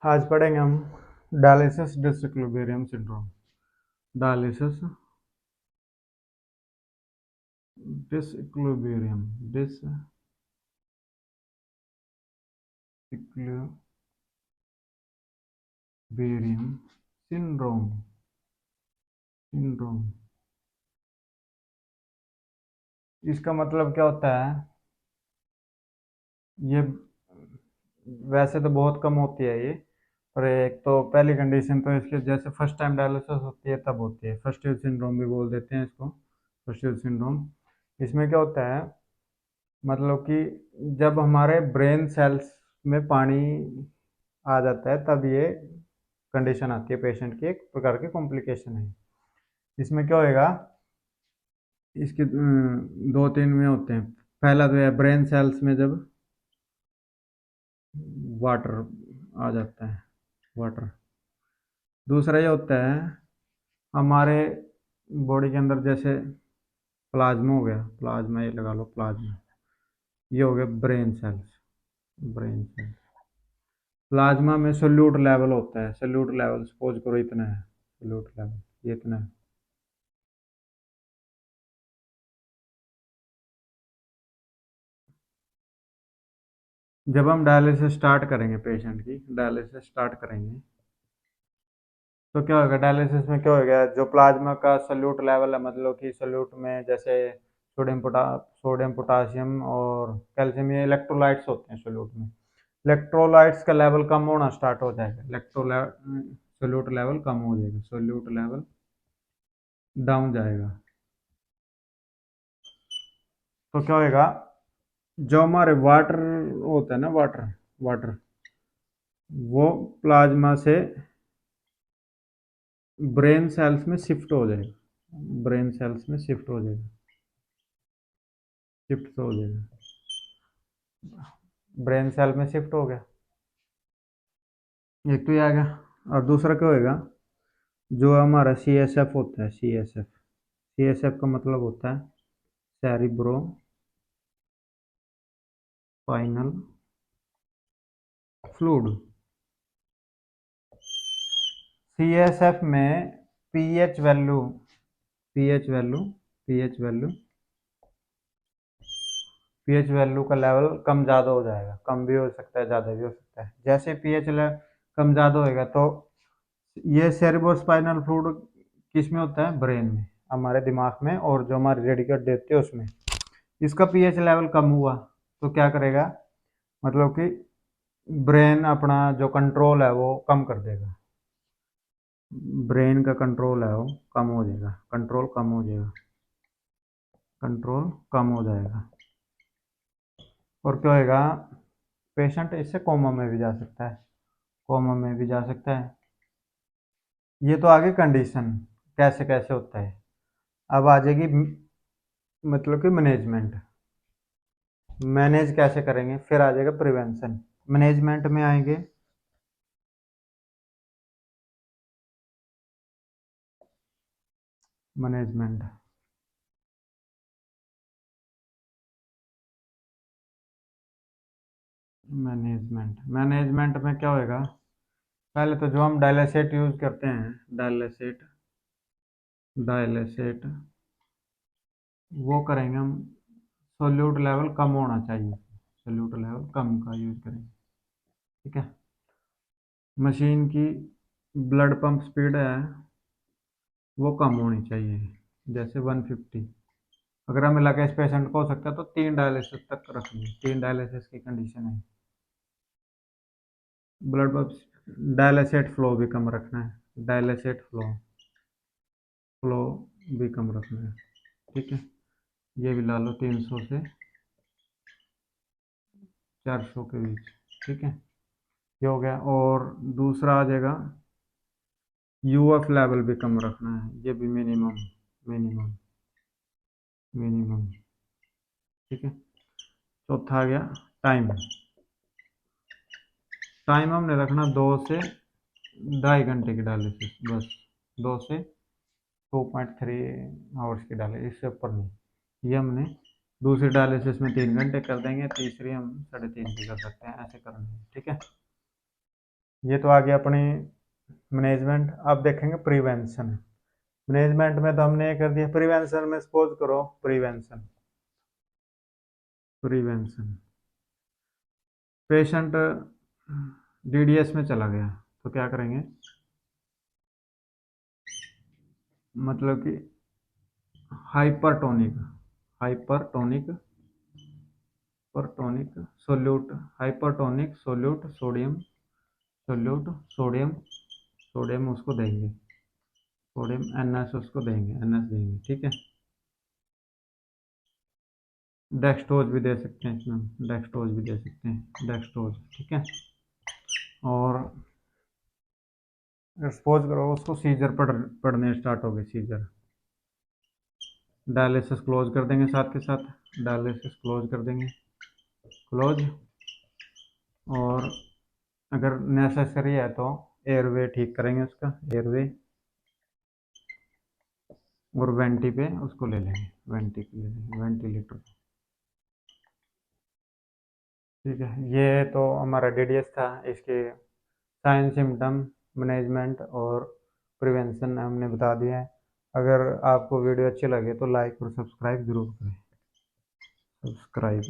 आज पढ़ेंगे हम dialysis disequilibrium syndrome. Dialysis disequilibrium syndrome syndrome इसका मतलब क्या होता है? ये वैसे तो बहुत कम होती है ये, पर एक तो पहली कंडीशन तो इसके जैसे फर्स्ट टाइम डायलिसिस होती है तब होती है। फर्स्ट ईयर सिंड्रोम भी बोल देते हैं इसको, फर्स्ट ईयर सिंड्रोम। इसमें क्या होता है, मतलब कि जब हमारे ब्रेन सेल्स में पानी आ जाता है तब ये कंडीशन आती है पेशेंट की, एक प्रकार की कॉम्प्लिकेशन है। इसमें क्या होएगा, इसके दो तीन में होते हैं। पहला तो है ब्रेन सेल्स में जब वाटर आ जाता है, वाटर। दूसरा ये होता है हमारे बॉडी के अंदर, जैसे प्लाज्मा हो गया, प्लाज्मा ये लगा लो, प्लाज्मा ये हो गया brain cells. Brain cells plasma में सोल्यूट लेवल होता है, सोल्यूट लेवल सपोज करो इतना है, सोल्यूट लेवल ये इतना है। जब हम डायलिसिस स्टार्ट करेंगे, पेशेंट की डायलिसिस स्टार्ट करेंगे तो क्या होगा, डायलिसिस में क्या होगा, जो प्लाज्मा का सोल्यूट लेवल है, मतलब कि सोल्यूट में जैसे सोडियम पोटासियम और कैल्शियम, ये इलेक्ट्रोलाइट्स होते हैं सोल्यूट में। इलेक्ट्रोलाइट्स का लेवल कम होना स्टार्ट हो जाएगा, सोल्यूट लेवल कम हो जाएगा, सोल्यूट लेवल डाउन जाएगा। तो क्या होएगा, जो हमारे वाटर होता है ना, वाटर वाटर वो प्लाज्मा से ब्रेन सेल्स में शिफ्ट हो जाएगा, ब्रेन सेल्स में शिफ्ट हो जाएगा, शिफ्ट हो जाएगा, ब्रेन सेल में शिफ्ट हो गया। एक तो ये आ गया। और दूसरा क्या होएगा, जो हमारा सी एस एफ होता है, सी एस एफ का मतलब होता है cerebro spinal fluid. C S F में pH value pH value pH value pH value का लेवल कम ज़्यादा हो जाएगा, कम भी हो सकता है, ज़्यादा भी हो सकता है। जैसे पीएच कम ज़्यादा होएगा तो ये सेरिब्रोस्पाइनल फ्लूइड किस में होता है, ब्रेन में, हमारे दिमाग में, और जो हमारी रेडिकल देते हैं उसमें। इसका पीएच लेवल कम हुआ तो क्या करेगा, मतलब कि ब्रेन अपना जो कंट्रोल है वो कम कर देगा, ब्रेन का कंट्रोल है वो कम हो जाएगा, कंट्रोल कम हो जाएगा, कंट्रोल कम हो जाएगा। और क्या होएगा, पेशेंट इससे कोमा में भी जा सकता है, कोमा में भी जा सकता है। ये तो आगे कंडीशन कैसे कैसे होता है। अब आ जाएगी मतलब कि मैनेजमेंट, मैनेज कैसे करेंगे, फिर आ जाएगा प्रिवेंशन। मैनेजमेंट में आएंगे मैनेजमेंट मैनेजमेंट में क्या होएगा, पहले तो जो हम डायलिसेट यूज करते हैं, डायलिसेट वो करेंगे हम, सोल्यूट लेवल कम होना चाहिए, सोल्यूट लेवल कम का यूज करेंगे, ठीक है। मशीन की ब्लड पंप स्पीड है वो कम होनी चाहिए, जैसे 150। अगर हमें लगे इस पेशेंट को हो सकता है तो 3 डायलिसिस तक रखेंगे, 3 डायलिसिस की कंडीशन है। ब्लड पंप डायलिसेट फ्लो भी कम रखना है, डायलिसेट फ्लो भी कम रखना है, ठीक है। ये भी ला लो 300 से 400 के बीच, ठीक है। ये हो गया। और दूसरा आ जाएगा यूएफ लेवल भी कम रखना है, ये भी मिनिमम मिनिमम, ठीक है। चौथा आ गया टाइम, टाइम हमने रखना 2 से 2.5 घंटे की डायलिसिस बस, 2 से 2.3 आवर्स की डायलिसिस, इससे ऊपर नहीं। ये हमने दूसरी डायलिसिस में 3 घंटे कर देंगे, तीसरी हम 3.5 की कर सकते हैं, ऐसे करना है, ठीक है। ये तो आ गया अपनी मैनेजमेंट। अब देखेंगे प्रिवेंशन। मैनेजमेंट में तो हमने ये कर दिया, प्रिवेंशन में सपोज करो प्रिवेंशन, प्रिवेंशन पेशेंट डीडीएस में चला गया तो क्या करेंगे, मतलब कि हाइपरटोनिक, हाइपरटोनिक परटोनिक solute, hypertonic solute sodium, solute sodium, sodium उसको देंगे, सोडियम एनएस उसको देंगे, एनएस देंगे, ठीक है। डेक्सट्रोज भी दे सकते हैं इसमें, डेक्सट्रोज भी दे सकते हैं, डेक्सट्रोज, ठीक है। और सपोज करो उसको सीजर पढ़ने स्टार्ट हो गए, सीजर, डायलिसिस क्लोज कर देंगे साथ के साथ, डायलिसिस क्लोज कर देंगे, क्लोज। और अगर नेसेसरी है तो एयरवे ठीक करेंगे उसका, एयरवे, और वेंटी पे उसको ले लेंगे, वेंटी ले लेंगे, वेंटिलेटर, ठीक है। ये तो हमारा डीडीएस था, इसके साइन सिम्टम, मैनेजमेंट और प्रिवेंशन हमने बता दिया है। अगर आपको वीडियो अच्छी लगे तो लाइक और सब्सक्राइब जरूर करें, सब्सक्राइब।